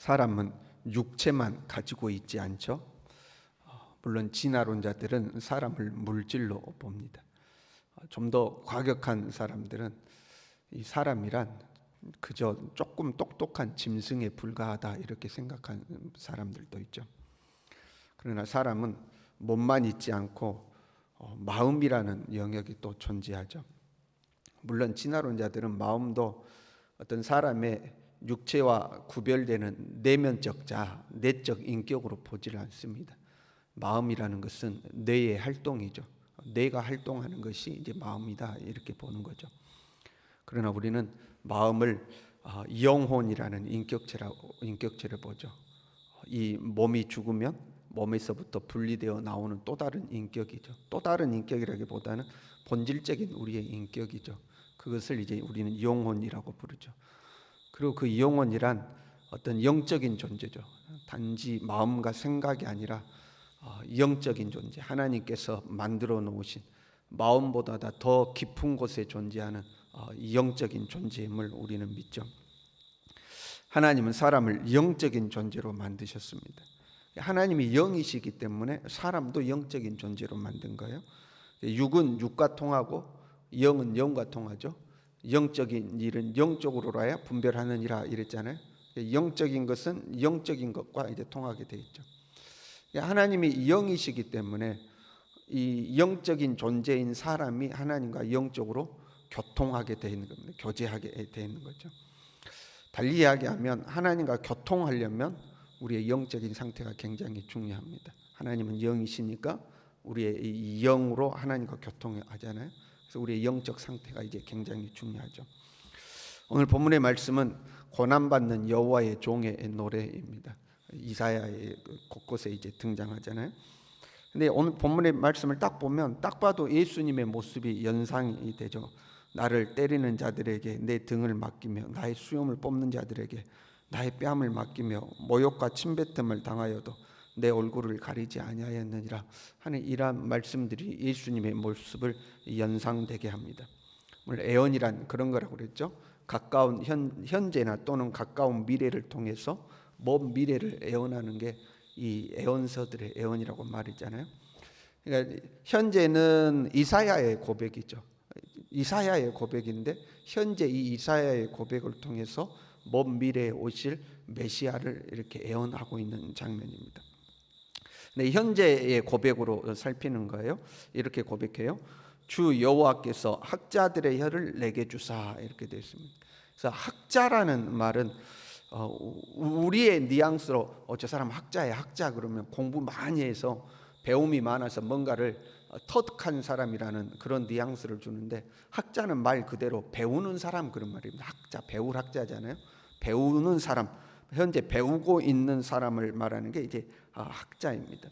사람은 육체만 가지고 있지 않죠. 물론 진화론자들은 사람을 물질로 봅니다. 좀 더 과격한 사람들은 이 사람이란 그저 조금 똑똑한 짐승에 불과하다 이렇게 생각하는 사람들도 있죠. 그러나 사람은 몸만 있지 않고 마음이라는 영역이 또 존재하죠. 물론 진화론자들은 마음도 어떤 사람의 육체와 구별되는 내면적 자, 내적 인격으로 보지를 않습니다. 마음이라는 것은 뇌의 활동이죠. 뇌가 활동하는 것이 이제 마음이다 이렇게 보는 거죠. 그러나 우리는 마음을 영혼이라는 인격체를 보죠. 이 몸이 죽으면 몸에서부터 분리되어 나오는 또 다른 인격이죠. 또 다른 인격이라기보다는 본질적인 우리의 인격이죠. 그것을 이제 우리는 영혼이라고 부르죠. 그리고 그 영혼이란 어떤 영적인 존재죠. 단지 마음과 생각이 아니라 영적인 존재, 하나님께서 만들어 놓으신 마음보다 더 깊은 곳에 존재하는 영적인 존재임을 우리는 믿죠. 하나님은 사람을 영적인 존재로 만드셨습니다. 하나님이 영이시기 때문에 사람도 영적인 존재로 만든 거예요. 육은 육과 통하고 영은 영과 통하죠. 영적인 일은 영적으로라야 분별하느니라 이랬잖아요. 영적인 것은 영적인 것과 이제 통하게 돼 있죠. 하나님이 영이시기 때문에 이 영적인 존재인 사람이 하나님과 영적으로 교통하게 되어 있는 겁니다. 교제하게 되어 있는 거죠. 달리 이야기하면 하나님과 교통하려면 우리의 영적인 상태가 굉장히 중요합니다. 하나님은 영이시니까 우리의 이 영으로 하나님과 교통하잖아요. 그래서 우리의 영적 상태가 이제 굉장히 중요하죠. 오늘 본문의 말씀은 고난받는 여호와의 종의 노래입니다. 이사야의 곳곳에 이제 등장하잖아요. 근데 오늘 본문의 말씀을 딱 보면 딱 봐도 예수님의 모습이 연상이 되죠. 나를 때리는 자들에게 내 등을 맡기며 나의 수염을 뽑는 자들에게 나의 뺨을 맡기며 모욕과 침뱉음을 당하여도 내 얼굴을 가리지 아니하였느니라 하는 이러한 말씀들이 예수님의 모습을 연상되게 합니다. 애언이란 그런 거라고 그랬죠. 가까운 현재나 또는 가까운 미래를 통해서 먼 미래를 애언하는 게 이 애언서들의 애언이라고 말했잖아요. 그러니까 현재는 이사야의 고백이죠. 이사야의 고백인데 현재 이 이사야의 고백을 통해서 먼 미래에 오실 메시아를 이렇게 애언하고 있는 장면입니다. 네, 현재의 고백으로 살피는 거예요. 이렇게 고백해요. 주 여호와께서 학자들의 혀를 내게 주사 이렇게 되어 있습니다. 그래서 학자라는 말은 우리의 뉘앙스로 저 사람 학자야 학자 그러면 공부 많이 해서 배움이 많아서 뭔가를 터득한 사람이라는 그런 뉘앙스를 주는데 학자는 말 그대로 배우는 사람 그런 말입니다. 학자, 배울 학자잖아요. 배우는 사람, 현재 배우고 있는 사람을 말하는 게 이제 학자입니다.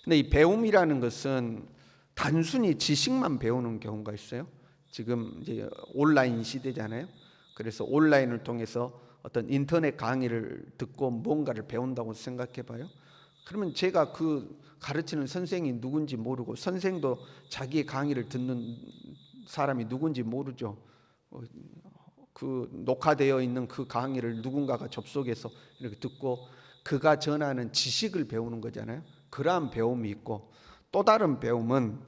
근데 이 배움이라는 것은 단순히 지식만 배우는 경우가 있어요. 지금 이제 온라인 시대잖아요. 그래서 온라인을 통해서 어떤 인터넷 강의를 듣고 뭔가를 배운다고 생각해 봐요. 그러면 제가 그 가르치는 선생이 누군지 모르고 선생도 자기의 강의를 듣는 사람이 누군지 모르죠. 그 녹화되어 있는 그 강의를 누군가가 접속해서 이렇게 듣고 그가 전하는 지식을 배우는 거잖아요. 그러한 배움이 있고 또 다른 배움은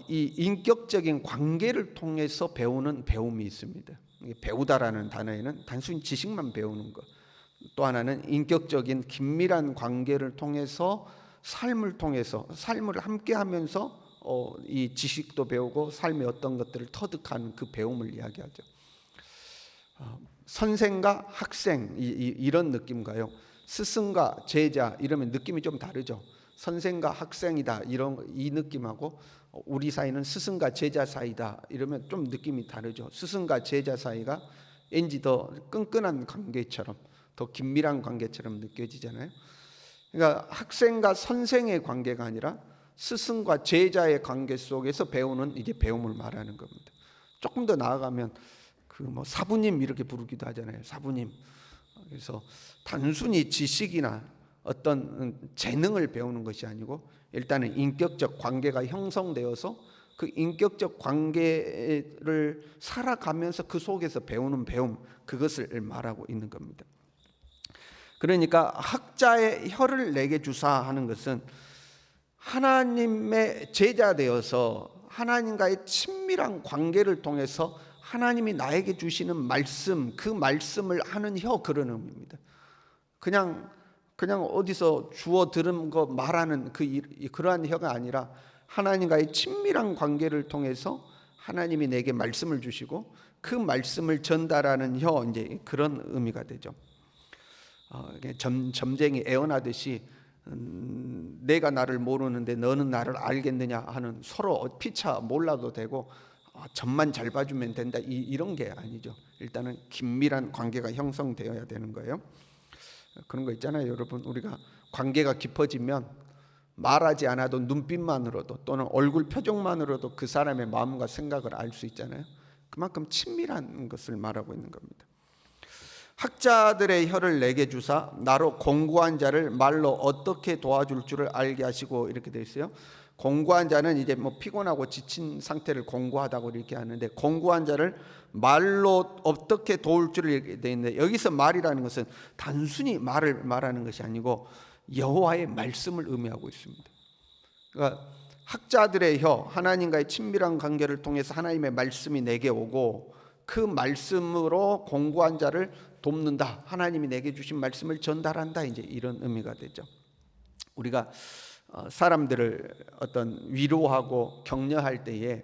이 인격적인 관계를 통해서 배우는 배움이 있습니다. 배우다라는 단어에는 단순히 지식만 배우는 것, 또 하나는 인격적인 긴밀한 관계를 통해서 삶을 함께 하면서 이 지식도 배우고 삶의 어떤 것들을 터득하는 그 배움을 이야기하죠. 선생과 학생 이런 느낌과요. 스승과 제자 이러면 느낌이 좀 다르죠. 선생과 학생이다 이 느낌하고 우리 사이는 스승과 제자 사이다 이러면 좀 느낌이 다르죠. 스승과 제자 사이가 왠지 더 끈끈한 관계처럼 더 긴밀한 관계처럼 느껴지잖아요. 그러니까 학생과 선생의 관계가 아니라 스승과 제자의 관계 속에서 배우는 이제 배움을 말하는 겁니다. 조금 더 나아가면 그 사부님 이렇게 부르기도 하잖아요. 사부님. 그래서 단순히 지식이나 어떤 재능을 배우는 것이 아니고 일단은 인격적 관계가 형성되어서 그 인격적 관계를 살아가면서 그 속에서 배우는 배움 그것을 말하고 있는 겁니다. 그러니까 학자의 혀를 내게 주사 하는 것은 하나님의 제자 되어서 하나님과의 친밀한 관계를 통해서 하나님이 나에게 주시는 말씀, 그 말씀을 하는 혀, 그런 의미입니다. 그냥 어디서 주워 들은 거 말하는 그러한 혀가 아니라 하나님과의 친밀한 관계를 통해서 하나님이 내게 말씀을 주시고 그 말씀을 전달하는 혀, 이제 그런 의미가 되죠. 점쟁이 애원하듯이 내가 나를 모르는데 너는 나를 알겠느냐 하는, 서로 피차 몰라도 되고 점만 잘 봐주면 된다, 이런 게 아니죠. 일단은 긴밀한 관계가 형성되어야 되는 거예요. 그런 거 있잖아요, 여러분. 우리가 관계가 깊어지면 말하지 않아도 눈빛만으로도 또는 얼굴 표정만으로도 그 사람의 마음과 생각을 알 수 있잖아요. 그만큼 친밀한 것을 말하고 있는 겁니다. 학자들의 혀를 내게 주사 나로 공고한 자를 말로 어떻게 도와줄 줄을 알게 하시고, 이렇게 되어 있어요. 공고한 자는 이제 뭐 피곤하고 지친 상태를 공고하다고 이렇게 하는데, 공고한 자를 말로 어떻게 도울 줄을 이렇게 되어 있는데, 여기서 말이라는 것은 단순히 말을 말하는 것이 아니고 여호와의 말씀을 의미하고 있습니다. 그러니까 학자들의 혀, 하나님과의 친밀한 관계를 통해서 하나님의 말씀이 내게 오고 그 말씀으로 공고한 자를 돕는다, 하나님이 내게 주신 말씀을 전달한다, 이제 이런 의미가 되죠. 우리가 사람들을 어떤 위로하고 격려할 때에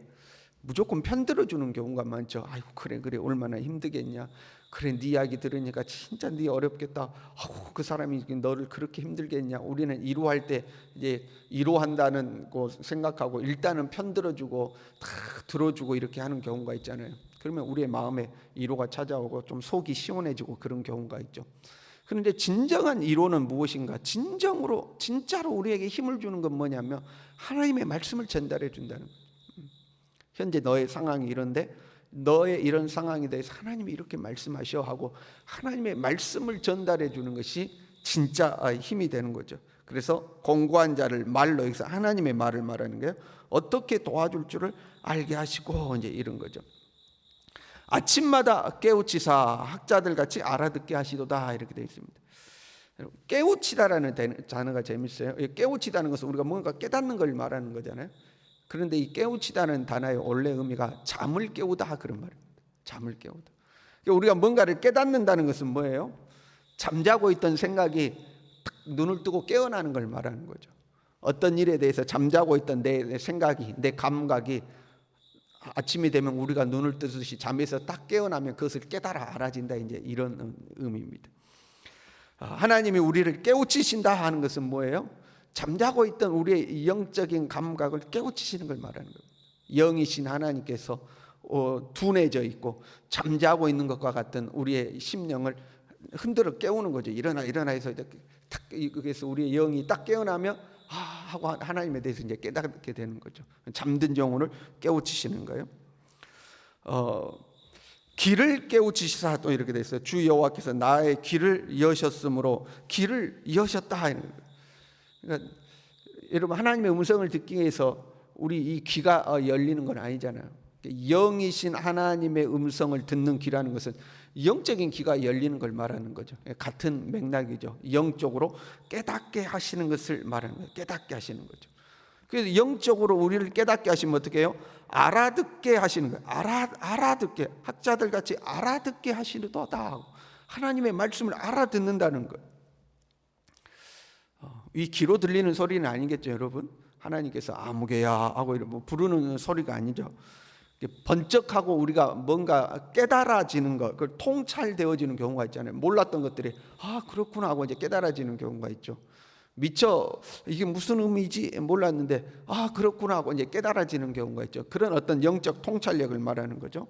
무조건 편들어 주는 경우가 많죠. 아이고 그래 얼마나 힘들겠냐, 그래 네 이야기 들으니까 진짜 네 어렵겠다, 아이고 그 사람이 너를 그렇게 힘들겠냐. 우리는 위로할 때 이제 위로한다는 거 생각하고 일단은 편들어 주고 다 들어주고 이렇게 하는 경우가 있잖아요. 그러면 우리의 마음에 위로가 찾아오고 좀 속이 시원해지고 그런 경우가 있죠. 그런데 진정한 위로는 무엇인가? 진짜로 우리에게 힘을 주는 건 뭐냐면 하나님의 말씀을 전달해 준다는 거예요. 현재 너의 상황이 이런데 너의 이런 상황에 대해서 하나님이 이렇게 말씀하셔 하고 하나님의 말씀을 전달해 주는 것이 진짜 힘이 되는 거죠. 그래서 공고한 자를 말로, 여기서 하나님의 말을 말하는 거예요. 어떻게 도와줄 줄을 알게 하시고, 이제 이런 거죠. 아침마다 깨우치사 학자들 같이 알아듣게 하시도다, 이렇게 되어 있습니다. 깨우치다라는 단어가 재밌어요. 깨우치다는 것은 우리가 뭔가 깨닫는 걸 말하는 거잖아요. 그런데 이 깨우치다는 단어의 원래 의미가 잠을 깨우다, 그런 말입니다. 잠을 깨우다. 우리가 뭔가를 깨닫는다는 것은 뭐예요? 잠자고 있던 생각이 딱 눈을 뜨고 깨어나는 걸 말하는 거죠. 어떤 일에 대해서 잠자고 있던 내 생각이, 내 감각이 아침이 되면 우리가 눈을 뜨듯이 잠에서 딱 깨어나면 그것을 깨달아 알아진다, 이제 이런 의미입니다. 하나님이 우리를 깨우치신다 하는 것은 뭐예요? 잠자고 있던 우리의 영적인 감각을 깨우치시는 걸 말하는 거예요. 영이신 하나님께서 둔해져 있고 잠자고 있는 것과 같은 우리의 심령을 흔들어 깨우는 거죠. 일어나 해서 그래서 우리의 영이 딱 깨어나면 하고 하나님에 대해서 이제 깨닫게 되는 거죠. 잠든 영혼을 깨우치시는 거예요. 귀를 깨우치시사, 또 이렇게 돼 있어요. 주 여호와께서 나의 귀를 여셨으므로, 귀를 여셨다. 그러니까 여러분, 하나님의 음성을 듣기 위해서 우리 이 귀가 열리는 건 아니잖아요. 영이신 하나님의 음성을 듣는 귀라는 것은 영적인 귀가 열리는 걸 말하는 거죠. 같은 맥락이죠. 영적으로 깨닫게 하시는 것을 말하는 거예요. 깨닫게 하시는 거죠. 그래서 영적으로 우리를 깨닫게 하시면 어떻게 해요? 알아듣게 하시는 거예요. 알아듣게, 학자들 같이 알아듣게 하시도다. 하나님의 말씀을 알아듣는다는 거예요. 이 귀로 들리는 소리는 아니겠죠, 여러분? 하나님께서 아무개야 하고 이러면 부르는 소리가 아니죠. 번쩍하고 우리가 뭔가 깨달아지는 것, 그 통찰되어지는 경우가 있잖아요. 몰랐던 것들이 그렇구나 하고 이제 깨달아지는 경우가 있죠. 미처 이게 무슨 의미지 몰랐는데 그렇구나 하고 이제 깨달아지는 경우가 있죠. 그런 어떤 영적 통찰력을 말하는 거죠.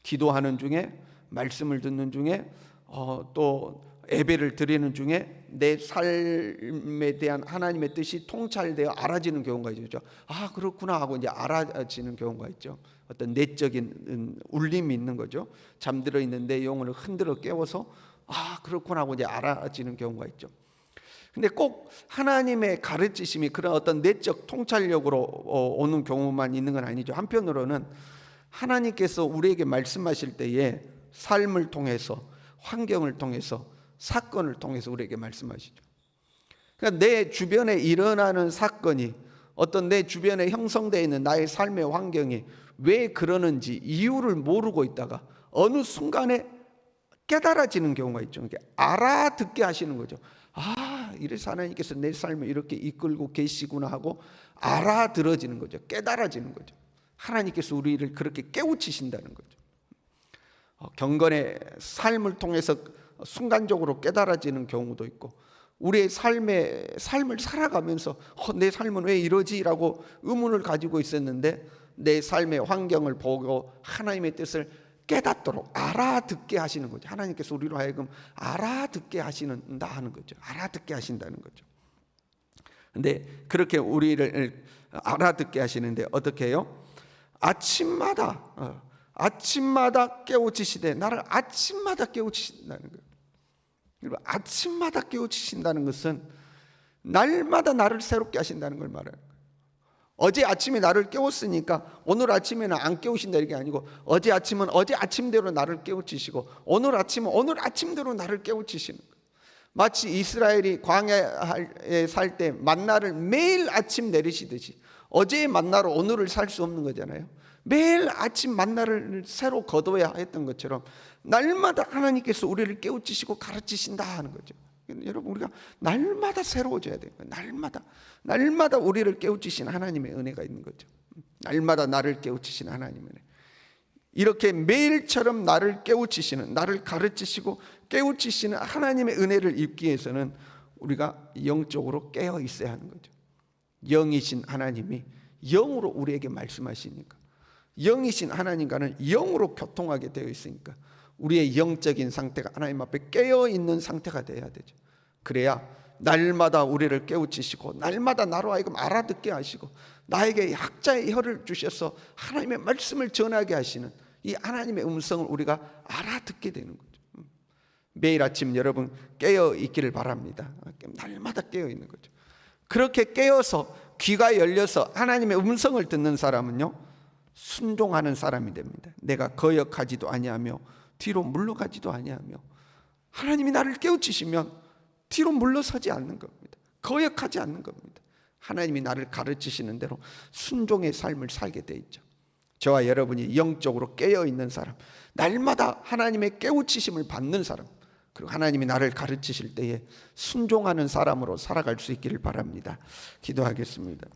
기도하는 중에, 말씀을 듣는 중에, 또 예배를 드리는 중에 내 삶에 대한 하나님의 뜻이 통찰되어 알아지는 경우가 있죠. 그렇구나 하고 이제 알아지는 경우가 있죠. 어떤 내적인 울림이 있는 거죠. 잠들어 있는 내 영혼을 흔들어 깨워서 그렇구나 하고 이제 알아지는 경우가 있죠. 근데 꼭 하나님의 가르치심이 그런 어떤 내적 통찰력으로 오는 경우만 있는 건 아니죠. 한편으로는 하나님께서 우리에게 말씀하실 때에 삶을 통해서, 환경을 통해서 사건을 통해서 우리에게 말씀하시죠. 그러니까 내 주변에 일어나는 사건이, 어떤 내 주변에 형성되어 있는 나의 삶의 환경이 왜 그러는지 이유를 모르고 있다가 어느 순간에 깨달아지는 경우가 있죠. 알아듣게 하시는 거죠. 아, 이래서 하나님께서 내 삶을 이렇게 이끌고 계시구나 하고 알아들어지는 거죠. 깨달아지는 거죠. 하나님께서 우리를 그렇게 깨우치신다는 거죠. 경건의 삶을 통해서 순간적으로 깨달아지는 경우도 있고, 우리의 삶을 살아가면서 내 삶은 왜 이러지라고 의문을 가지고 있었는데 내 삶의 환경을 보고 하나님의 뜻을 깨닫도록 알아듣게 하시는 거죠. 하나님께서 우리로 하여금 알아듣게 하시는다 하는 거죠. 알아듣게 하신다는 거죠. 근데 그렇게 우리를 알아듣게 하시는데 어떻게 해요? 아침마다 깨우치시되, 나를 아침마다 깨우치신다는 거예요. 여러분, 아침마다 깨우치신다는 것은 날마다 나를 새롭게 하신다는 걸 말해요. 어제 아침에 나를 깨웠으니까 오늘 아침에는 안 깨우신다 이게 아니고, 어제 아침은 어제 아침대로 나를 깨우치시고 오늘 아침은 오늘 아침대로 나를 깨우치시는 거예요. 마치 이스라엘이 광야에 살 때 만나를 매일 아침 내리시듯이 어제의 만나로 오늘을 살 수 없는 거잖아요. 매일 아침 만나를 새로 거둬야 했던 것처럼 날마다 하나님께서 우리를 깨우치시고 가르치신다 하는 거죠. 여러분, 우리가 날마다 새로워져야 돼요. 날마다 우리를 깨우치신 하나님의 은혜가 있는 거죠. 날마다 나를 깨우치신 하나님의 은혜. 이렇게 매일처럼 나를 깨우치시는, 나를 가르치시고 깨우치시는 하나님의 은혜를 입기 위해서는 우리가 영적으로 깨어 있어야 하는 거죠. 영이신 하나님이 영으로 우리에게 말씀하시니까, 영이신 하나님과는 영으로 교통하게 되어 있으니까 우리의 영적인 상태가 하나님 앞에 깨어 있는 상태가 되어야 되죠. 그래야 날마다 우리를 깨우치시고 날마다 나로 하여금 알아듣게 하시고 나에게 학자의 혀를 주셔서 하나님의 말씀을 전하게 하시는 이 하나님의 음성을 우리가 알아듣게 되는 거죠. 매일 아침 여러분 깨어 있기를 바랍니다. 날마다 깨어 있는 거죠. 그렇게 깨어서 귀가 열려서 하나님의 음성을 듣는 사람은요, 순종하는 사람이 됩니다. 내가 거역하지도 아니하며 뒤로 물러가지도 아니하며, 하나님이 나를 깨우치시면 뒤로 물러서지 않는 겁니다. 거역하지 않는 겁니다. 하나님이 나를 가르치시는 대로 순종의 삶을 살게 돼 있죠. 저와 여러분이 영적으로 깨어 있는 사람, 날마다 하나님의 깨우치심을 받는 사람, 그리고 하나님이 나를 가르치실 때에 순종하는 사람으로 살아갈 수 있기를 바랍니다. 기도하겠습니다.